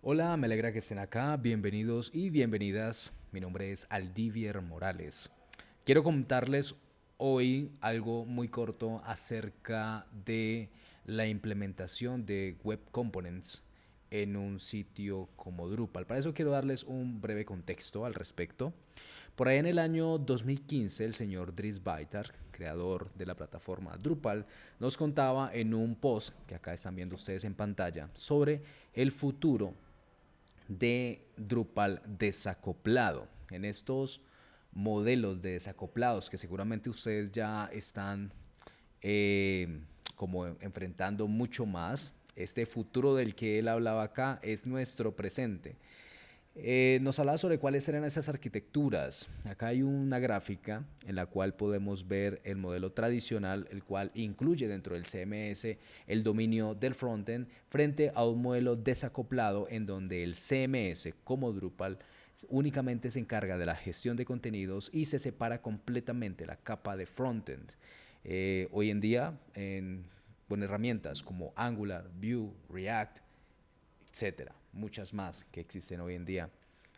Hola, me alegra que estén acá. Bienvenidos y bienvenidas. Mi nombre es Aldivier Morales. Quiero contarles hoy algo muy corto acerca de la implementación de Web Components en un sitio como Drupal. Para eso quiero darles un breve contexto al respecto. Por ahí en el año 2015, el señor Dries Buytaert, creador de la plataforma Drupal, nos contaba en un post que acá están viendo ustedes en pantalla sobre el futuro de Drupal desacoplado. En estos modelos de desacoplados que seguramente ustedes ya están eh, como enfrentando mucho más, este futuro del que él hablaba acá es nuestro presente. Nos hablaba sobre cuáles eran esas arquitecturas. Acá hay una gráfica en la cual podemos ver el modelo tradicional, el cual incluye dentro del CMS el dominio del frontend, frente a un modelo desacoplado en donde el CMS como Drupal únicamente se encarga de la gestión de contenidos y se separa completamente la capa de frontend. Hoy en día, con herramientas como Angular, Vue, React, etcétera, muchas más que existen hoy en día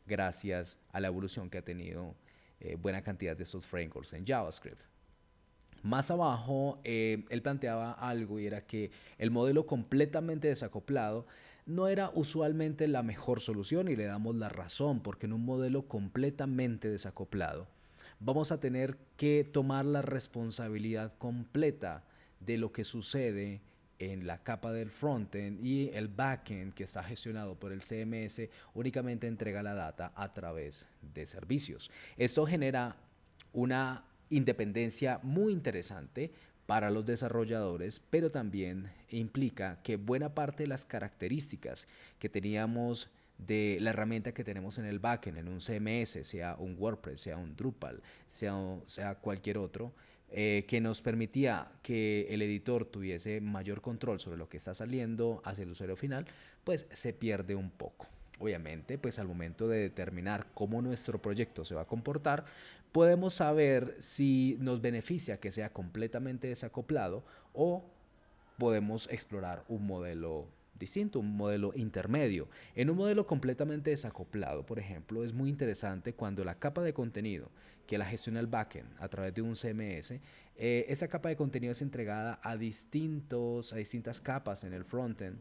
gracias a la evolución que ha tenido buena cantidad de estos frameworks en JavaScript. Más abajo, él planteaba algo y era que el modelo completamente desacoplado no era usualmente la mejor solución y le damos la razón, porque en un modelo completamente desacoplado vamos a tener que tomar la responsabilidad completa de lo que sucede en la capa del frontend, y el backend que está gestionado por el CMS únicamente entrega la data a través de servicios. Esto genera una independencia muy interesante para los desarrolladores, pero también implica que buena parte de las características que teníamos de la herramienta que tenemos en el backend, en un CMS, sea un WordPress, sea un Drupal, sea cualquier otro, que nos permitía que el editor tuviese mayor control sobre lo que está saliendo hacia el usuario final, pues se pierde un poco. Obviamente, pues al momento de determinar cómo nuestro proyecto se va a comportar, podemos saber si nos beneficia que sea completamente desacoplado o podemos explorar un modelo distinto, un modelo intermedio. En un modelo completamente desacoplado, por ejemplo, es muy interesante cuando la capa de contenido que la gestiona el backend a través de un CMS, esa capa de contenido es entregada a distintas capas en el frontend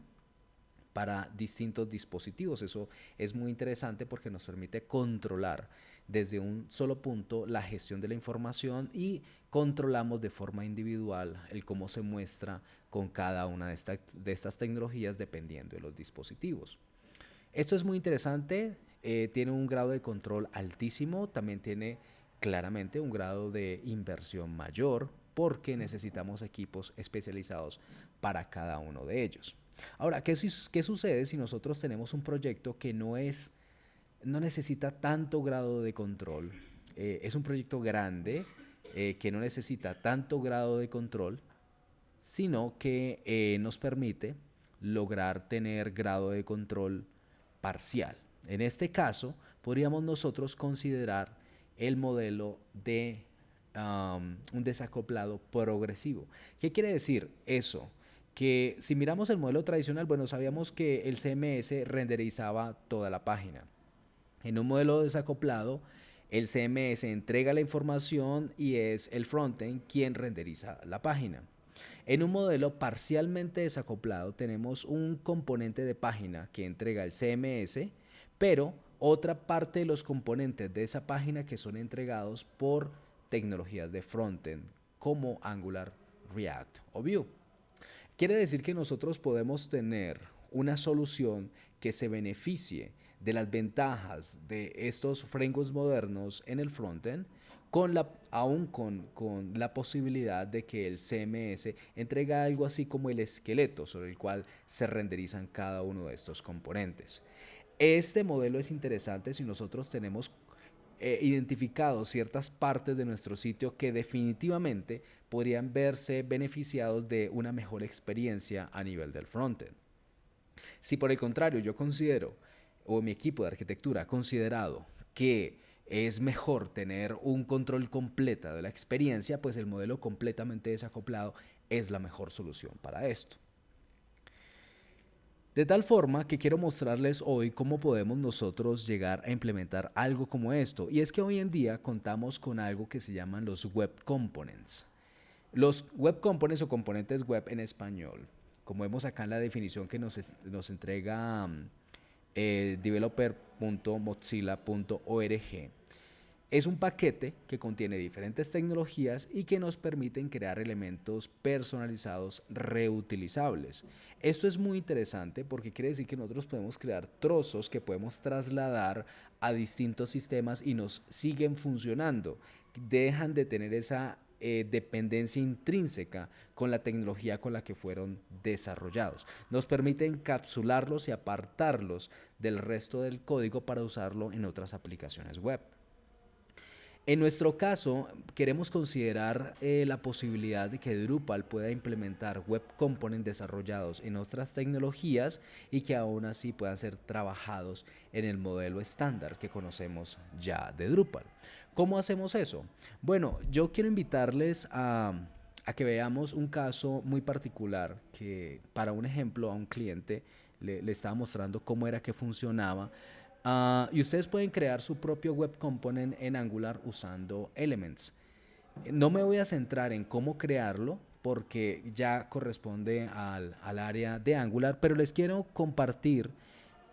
para distintos dispositivos. Eso es muy interesante porque nos permite controlar desde un solo punto la gestión de la información y controlamos de forma individual el cómo se muestra con cada una de estas tecnologías dependiendo de los dispositivos. Esto es muy interesante, tiene un grado de control altísimo, también tiene claramente un grado de inversión mayor porque necesitamos equipos especializados para cada uno de ellos. Ahora, ¿qué sucede si nosotros tenemos un proyecto que no necesita tanto grado de control? Es un proyecto grande que no necesita tanto grado de control, sino que nos permite lograr tener grado de control parcial. En este caso, podríamos nosotros considerar el modelo de un desacoplado progresivo. ¿Qué quiere decir eso? Que si miramos el modelo tradicional, bueno, sabíamos que el CMS renderizaba toda la página. En un modelo desacoplado, el CMS entrega la información y es el frontend quien renderiza la página. En un modelo parcialmente desacoplado tenemos un componente de página que entrega el CMS, pero otra parte de los componentes de esa página que son entregados por tecnologías de frontend como Angular, React o Vue. Quiere decir que nosotros podemos tener una solución que se beneficie de las ventajas de estos frameworks modernos en el frontend, aún con la posibilidad de que el CMS entrega algo así como el esqueleto sobre el cual se renderizan cada uno de estos componentes. Este modelo es interesante si nosotros tenemos identificado ciertas partes de nuestro sitio que definitivamente podrían verse beneficiados de una mejor experiencia a nivel del frontend. Si por el contrario yo considero, o mi equipo de arquitectura ha considerado que es mejor tener un control completo de la experiencia, pues el modelo completamente desacoplado es la mejor solución para esto. De tal forma que quiero mostrarles hoy cómo podemos nosotros llegar a implementar algo como esto. Y es que hoy en día contamos con algo que se llaman los Web Components. Los Web Components o componentes web en español, como vemos acá en la definición que nos entrega developer.mozilla.org, es un paquete que contiene diferentes tecnologías y que nos permiten crear elementos personalizados reutilizables. Esto es muy interesante porque quiere decir que nosotros podemos crear trozos que podemos trasladar a distintos sistemas y nos siguen funcionando. Dejan de tener esa dependencia intrínseca con la tecnología con la que fueron desarrollados. Nos permite encapsularlos y apartarlos del resto del código para usarlo en otras aplicaciones web. En nuestro caso, queremos considerar la posibilidad de que Drupal pueda implementar web components desarrollados en otras tecnologías y que aún así puedan ser trabajados en el modelo estándar que conocemos ya de Drupal. ¿Cómo hacemos eso? Bueno, yo quiero invitarles a que veamos un caso muy particular que para un ejemplo a un cliente le estaba mostrando cómo era que funcionaba. Y ustedes pueden crear su propio web component en Angular usando Elements. No me voy a centrar en cómo crearlo porque ya corresponde al área de Angular, pero les quiero compartir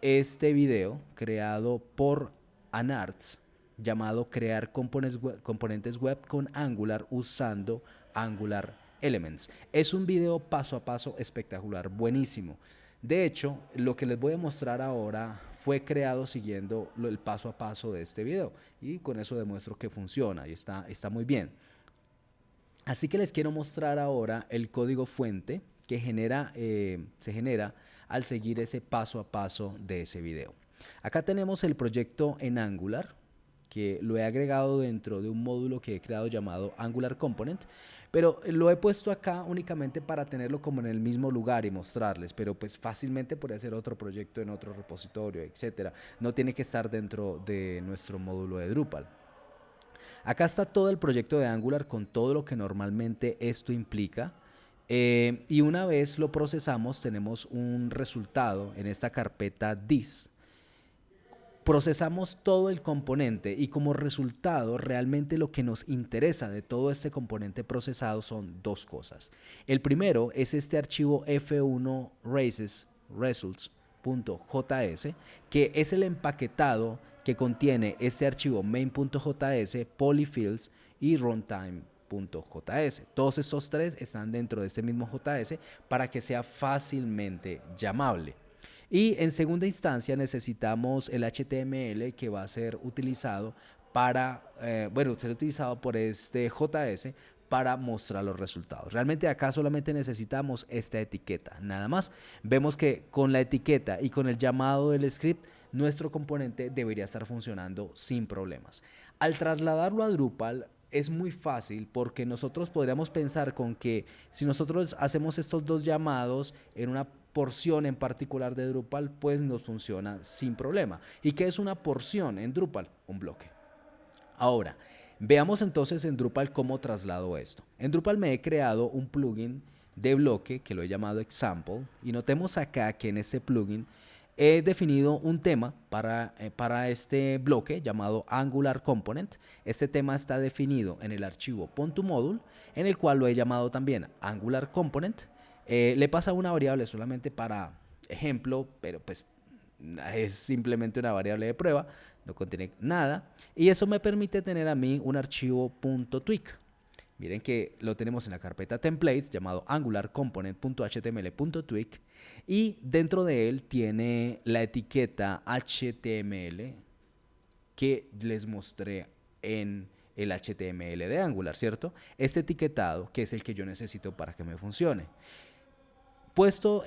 este video creado por Anarts llamado Crear componentes web con Angular usando Angular Elements. Es un video paso a paso espectacular, buenísimo. De hecho, lo que les voy a mostrar ahora fue creado siguiendo el paso a paso de este video y con eso demuestro que funciona y está muy bien. Así que les quiero mostrar ahora el código fuente que se genera al seguir ese paso a paso de ese video. Acá tenemos el proyecto en Angular, que lo he agregado dentro de un módulo que he creado llamado Angular Component, pero lo he puesto acá únicamente para tenerlo como en el mismo lugar y mostrarles, pero pues fácilmente podría ser otro proyecto en otro repositorio, etcétera. No tiene que estar dentro de nuestro módulo de Drupal. Acá está todo el proyecto de Angular con todo lo que normalmente esto implica. Y una vez lo procesamos, tenemos un resultado en esta carpeta dis. Procesamos todo el componente y como resultado realmente lo que nos interesa de todo este componente procesado son dos cosas. El primero es este archivo f1 results.js, que es el empaquetado que contiene este archivo main.js, polyfills y runtime.js. Todos estos tres están dentro de este mismo JS para que sea fácilmente llamable. Y en segunda instancia necesitamos el HTML que va a ser utilizado ser utilizado por este JS para mostrar los resultados. Realmente acá solamente necesitamos esta etiqueta, nada más. Vemos que con la etiqueta y con el llamado del script, nuestro componente debería estar funcionando sin problemas. Al trasladarlo a Drupal, es muy fácil porque nosotros podríamos pensar con que si nosotros hacemos estos dos llamados en una porción en particular de Drupal, pues nos funciona sin problema. ¿Y qué es una porción en Drupal? Un bloque. Ahora, veamos entonces en Drupal cómo traslado esto. En Drupal me he creado un plugin de bloque que lo he llamado Example y notemos acá que en este plugin he definido un tema para este bloque llamado Angular Component. Este tema está definido en el archivo .module, en el cual lo he llamado también Angular Component. Le pasa una variable solamente para ejemplo, pero pues es simplemente una variable de prueba, no contiene nada. Y eso me permite tener a mí un archivo .tweak. Miren que lo tenemos en la carpeta templates llamado angular component.html.tweak y dentro de él tiene la etiqueta HTML que les mostré en el HTML de Angular, ¿cierto? Este etiquetado que es el que yo necesito para que me funcione. Puesta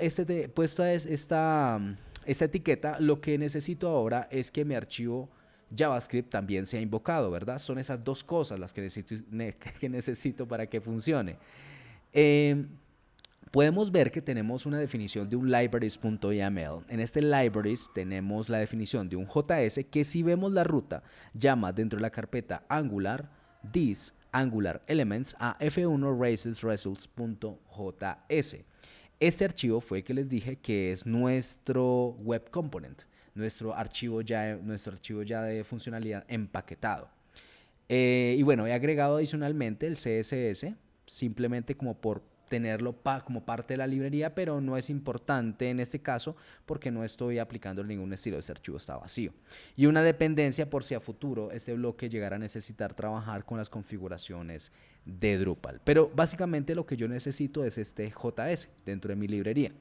esta etiqueta, lo que necesito ahora es que mi archivo JavaScript también sea invocado, ¿verdad? Son esas dos cosas las que necesito para que funcione. Podemos ver que tenemos una definición de un libraries.yaml. En este libraries tenemos la definición de un JS que si vemos la ruta llama dentro de la carpeta Angular this Angular elements a f1 results.js. Este archivo fue el que les dije que es nuestro web component, nuestro archivo ya de funcionalidad empaquetado. Y bueno, he agregado adicionalmente el CSS, simplemente como por tenerlo como parte de la librería, pero no es importante en este caso porque no estoy aplicando ningún estilo, este archivo está vacío. Y una dependencia por si a futuro este bloque llegara a necesitar trabajar con las configuraciones de Drupal. Pero básicamente lo que yo necesito es este JS dentro de mi librería.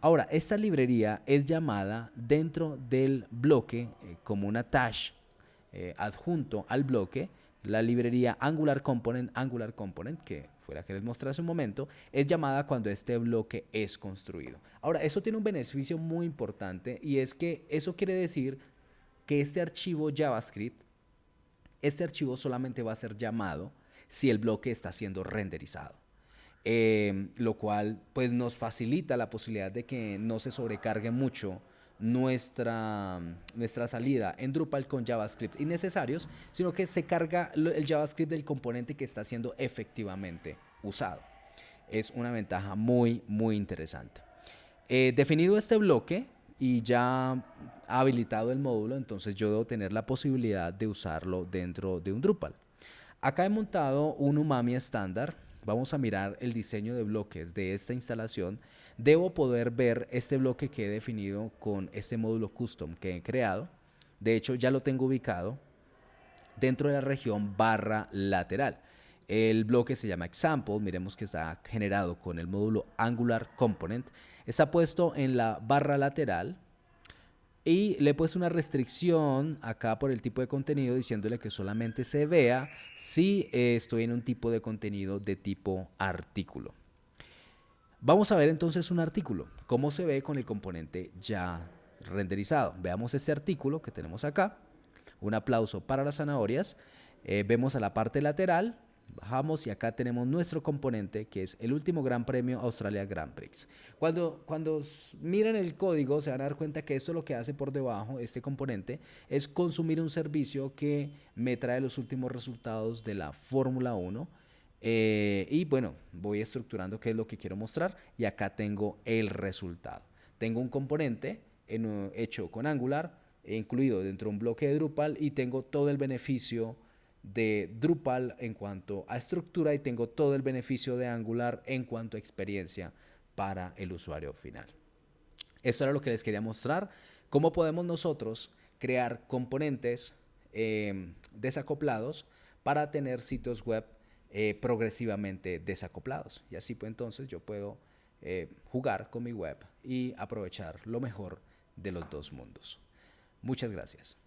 Ahora, esta librería es llamada dentro del bloque como una tag adjunto al bloque. La librería Angular Component, que fue la que les mostré hace un momento, es llamada cuando este bloque es construido. Ahora, eso tiene un beneficio muy importante y es que eso quiere decir que este archivo JavaScript, este archivo solamente va a ser llamado si el bloque está siendo renderizado. Lo cual pues nos facilita la posibilidad de que no se sobrecargue mucho nuestra salida en Drupal con JavaScript innecesarios, sino que se carga el JavaScript del componente que está siendo efectivamente usado. Es una ventaja muy interesante. Definido este bloque y ya habilitado el módulo, entonces yo debo tener la posibilidad de usarlo dentro de un Drupal. Acá he montado un Umami estándar. Vamos a mirar el diseño de bloques de esta instalación. Debo poder ver este bloque que he definido con este módulo custom que he creado. De hecho, ya lo tengo ubicado dentro de la región barra lateral. El bloque se llama example, miremos que está generado con el módulo Angular Component. Está puesto en la barra lateral y le he puesto una restricción acá por el tipo de contenido diciéndole que solamente se vea si estoy en un tipo de contenido de tipo artículo. Vamos a ver entonces un artículo, cómo se ve con el componente ya renderizado. Veamos este artículo que tenemos acá. Un aplauso para las zanahorias. Vemos a la parte lateral, bajamos y acá tenemos nuestro componente que es el último Gran Premio Australia Grand Prix. Cuando miren el código se van a dar cuenta que esto lo que hace por debajo, este componente, es consumir un servicio que me trae los últimos resultados de la Fórmula 1. Y bueno, voy estructurando qué es lo que quiero mostrar y acá tengo el resultado. Tengo un componente hecho con Angular, incluido dentro de un bloque de Drupal y tengo todo el beneficio de Drupal en cuanto a estructura y tengo todo el beneficio de Angular en cuanto a experiencia para el usuario final. Esto era lo que les quería mostrar, cómo podemos nosotros crear componentes desacoplados para tener sitios web progresivamente desacoplados. Y así pues entonces yo puedo jugar con mi web y aprovechar lo mejor de los dos mundos. Muchas gracias.